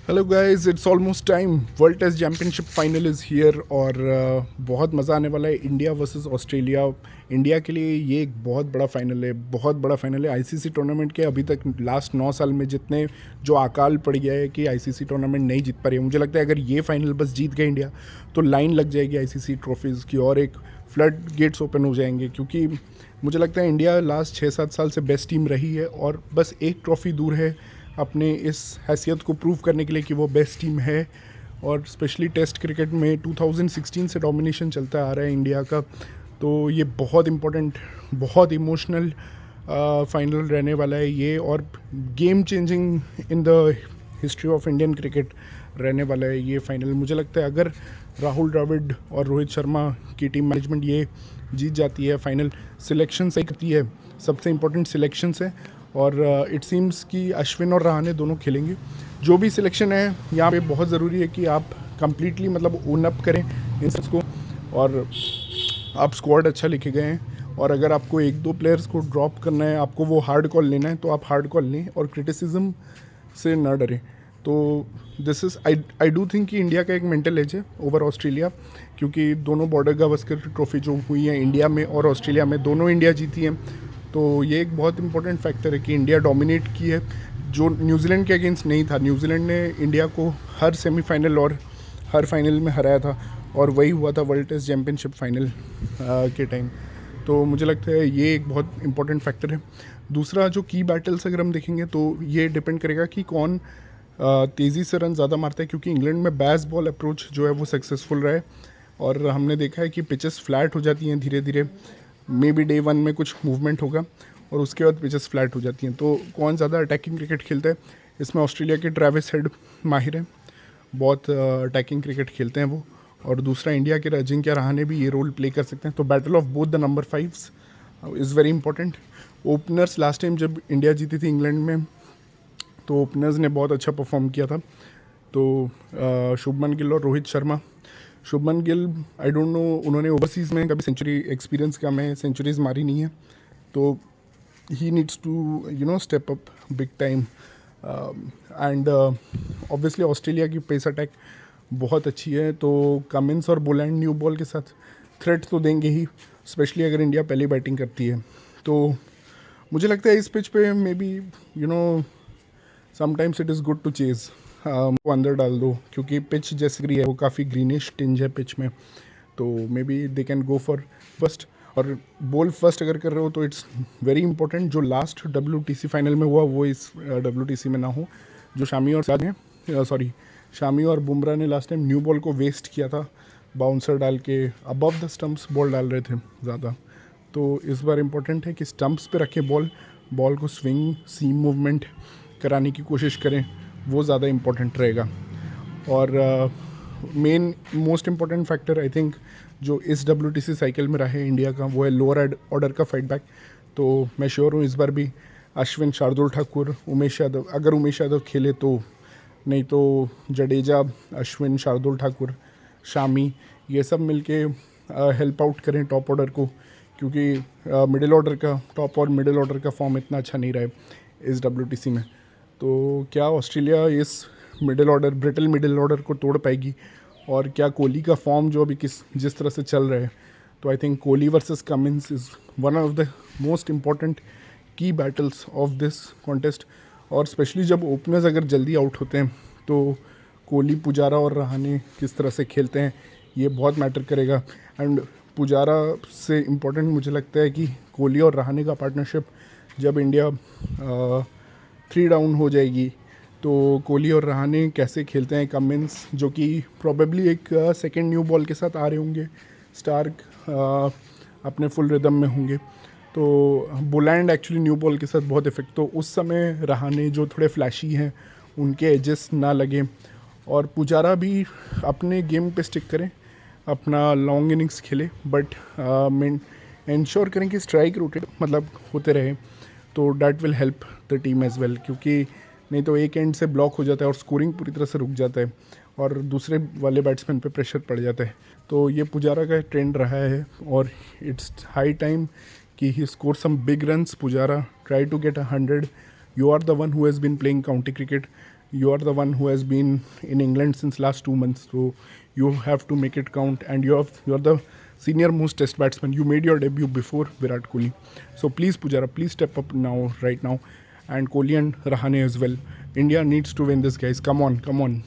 Hello guys, it's almost time. World test championship final is here और बहुत मज़ा आने वाला है। India versus Australia. इंडिया के लिए ये एक बहुत बड़ा फाइनल है, बहुत बड़ा फाइनल है। आईसीसी टूर्नामेंट के अभी तक लास्ट 9 साल में जितने जो अकाल पड़ गया है कि आईसीसी टूर्नामेंट नहीं जीत पा रही है, मुझे लगता है अगर ये फाइनल बस जीत गए इंडिया तो लाइन लग जाएगी आईसीसी ट्रॉफीज़ की और एक फ्लड गेट्स ओपन हो जाएंगे। क्योंकि मुझे लगता है इंडिया लास्ट 6-7 साल से बेस्ट टीम रही है और बस एक ट्रॉफ़ी दूर है अपने इस हैसियत को प्रूव करने के लिए कि वो बेस्ट टीम है। और स्पेशली टेस्ट क्रिकेट में 2016 से डोमिनेशन चलता आ रहा है इंडिया का। तो ये बहुत इम्पोर्टेंट, बहुत इमोशनल फाइनल रहने वाला है ये, और game changing in the history of Indian cricket रहने वाला है ये फाइनल। मुझे लगता है अगर राहुल द्रविड़ और रोहित शर्मा की टीम मैनेजमेंट ये जीत जाती है फाइनल, सिलेक्शन सही करती है, सबसे इम्पोर्टेंट सिलेक्शंस है। और इट सीम्स कि अश्विन और रहाणे दोनों खेलेंगे। जो भी सिलेक्शन है यहाँ पे बहुत ज़रूरी है कि आप कंप्लीटली मतलब ओन अप करें इन सब को, और आप स्क्वाड अच्छा लिखे गए हैं। और अगर आपको एक दो प्लेयर्स को ड्रॉप करना है, आपको वो हार्ड कॉल लेना है, तो आप हार्ड कॉल लें और क्रिटिसिज्म से ना डरें। तो this is I do think कि इंडिया का एक मेंटल एज है ओवर ऑस्ट्रेलिया, क्योंकि दोनों बॉर्डर गावस्कर ट्रॉफी जो हुई है इंडिया में और ऑस्ट्रेलिया में, दोनों इंडिया जीती है। तो ये एक बहुत इंपॉर्टेंट फैक्टर है कि इंडिया डोमिनेट की है, जो न्यूजीलैंड के अगेंस्ट नहीं था। न्यूजीलैंड ने इंडिया को हर सेमीफाइनल और हर फाइनल में हराया था, और वही हुआ था वर्ल्ड टेस्ट चैम्पियनशिप फाइनल के टाइम। तो मुझे लगता है ये एक बहुत इंपॉर्टेंट फैक्टर है। दूसरा, जो की बैटल्स अगर हम देखेंगे तो ये डिपेंड करेगा कि कौन तेज़ी से रन ज़्यादा मारता है, क्योंकि इंग्लैंड में बैस बॉल अप्रोच जो है वो सक्सेसफुल रहा है, और हमने देखा है कि पिचेस फ्लैट हो जाती हैं धीरे धीरे। मे बी डे 1 में कुछ मूवमेंट होगा और उसके बाद पिचेस फ्लैट हो जाती हैं। तो कौन ज़्यादा अटैकिंग क्रिकेट खेलता है, इसमें ऑस्ट्रेलिया के ट्रेविस हेड माहिर है, बहुत अटैकिंग क्रिकेट खेलते हैं वो। और दूसरा, इंडिया के अजिंक्य रहाणे भी ये रोल प्ले कर सकते हैं। तो battle of both the number 5 is very important. Openers, last time जब इंडिया जीती थी इंग्लैंड में, तो ओपनर्स ने बहुत अच्छा परफॉर्म किया था। तो शुभमन गिल और Rohit Sharma. Shubman Gill, I don't know, उन्होंने ओवरसीज़ में कभी सेंचुरी एक्सपीरियंस कम है, सेंचुरीज मारी नहीं है, तो he needs to step up big time. And obviously Australia की पेस अटैक बहुत अच्छी है, तो कमिंस और बोलैंड न्यू बॉल के साथ थ्रेट तो देंगे ही, स्पेशली अगर इंडिया पहली बैटिंग करती है। तो मुझे लगता है इस पिच पे may be sometimes it is good to chase, वो अंदर डाल दो, क्योंकि पिच जैसे ग्री है वो काफ़ी ग्रीनिश टिंज है पिच में। तो may be they can go for first, और बॉल फर्स्ट अगर कर रहे हो तो इट्स वेरी इंपॉर्टेंट जो लास्ट WTC फाइनल में हुआ वो इस WTC में ना हो। जो शामी और साद ने शामी और बुमराह ने लास्ट टाइम न्यू बॉल को वेस्ट किया था, बाउंसर डाल के अबव द स्टम्प्स बॉल डाल रहे थे ज़्यादा। तो इस बार इम्पोर्टेंट है कि स्टम्प्स पे रखें बॉल को स्विंग सीम मूवमेंट कराने की कोशिश करें, वो ज़्यादा इम्पोर्टेंट रहेगा। और main most important factor I think जो इस WTC साइकिल में रहा है इंडिया का, वो है लोअर ऑर्डर का फाइट बैक। तो मैं श्योर हूँ इस बार भी अश्विन, शार्दुल ठाकुर, उमेश यादव, अगर उमेश यादव खेले तो, नहीं तो जडेजा, अश्विन, शार्दुल ठाकुर, शामी, ये सब मिलके हेल्प आउट करें टॉप ऑर्डर को, क्योंकि मिडिल ऑर्डर का, टॉप और मिडिल ऑर्डर का फॉर्म इतना अच्छा नहीं रहा है इस WTC में। तो क्या ऑस्ट्रेलिया इस ब्रिटल मिडिल ऑर्डर को तोड़ पाएगी, और क्या कोहली का फॉर्म जो अभी जिस तरह से चल रहा है, तो I think Kohli versus Cummins is one of the most important की बैटल्स ऑफ दिस कॉन्टेस्ट। और स्पेशली जब ओपनर्स अगर जल्दी आउट होते हैं तो कोहली, पुजारा और रहाणे किस तरह से खेलते हैं ये बहुत मैटर करेगा। एंड पुजारा से इम्पोर्टेंट मुझे लगता है कि कोहली और रहाणे का पार्टनरशिप जब इंडिया 3 डाउन हो जाएगी, तो कोहली और रहाणे कैसे खेलते हैं। कमिंस जो कि प्रोबेबली एक सेकेंड न्यू बॉल के साथ आ रहे होंगे, स्टार्क अपने फुल रिदम में होंगे, तो बोलैंड एक्चुअली न्यू बॉल के साथ बहुत इफेक्ट। तो उस समय रहाणे जो थोड़े फ्लैशी हैं उनके एजेस ना लगे, और पुजारा भी अपने गेम पे स्टिक करें, अपना लॉन्ग इनिंग्स खेले, बट इंश्योर करें कि स्ट्राइक रोटेट मतलब होते रहे, तो that will help the team as well. क्योंकि नहीं तो एक एंड से ब्लॉक हो जाता है और स्कोरिंग पूरी तरह से रुक जाता है, और दूसरे वाले बैट्समैन पे प्रेशर पड़ जाता है। तो ये पुजारा का ट्रेंड रहा है, और इट्स हाई टाइम कि he score some big runs. Pujara, try to get 100। You are the one who has been playing county cricket, You are the one who has been in England since last 2 months, so you have to make it count. And you're the senior most test batsman. You made your debut before Virat Kohli, so please Pujara, please step up now, right now, and Kohli and Rahane as well. India needs to win this, guys. Come on, come on.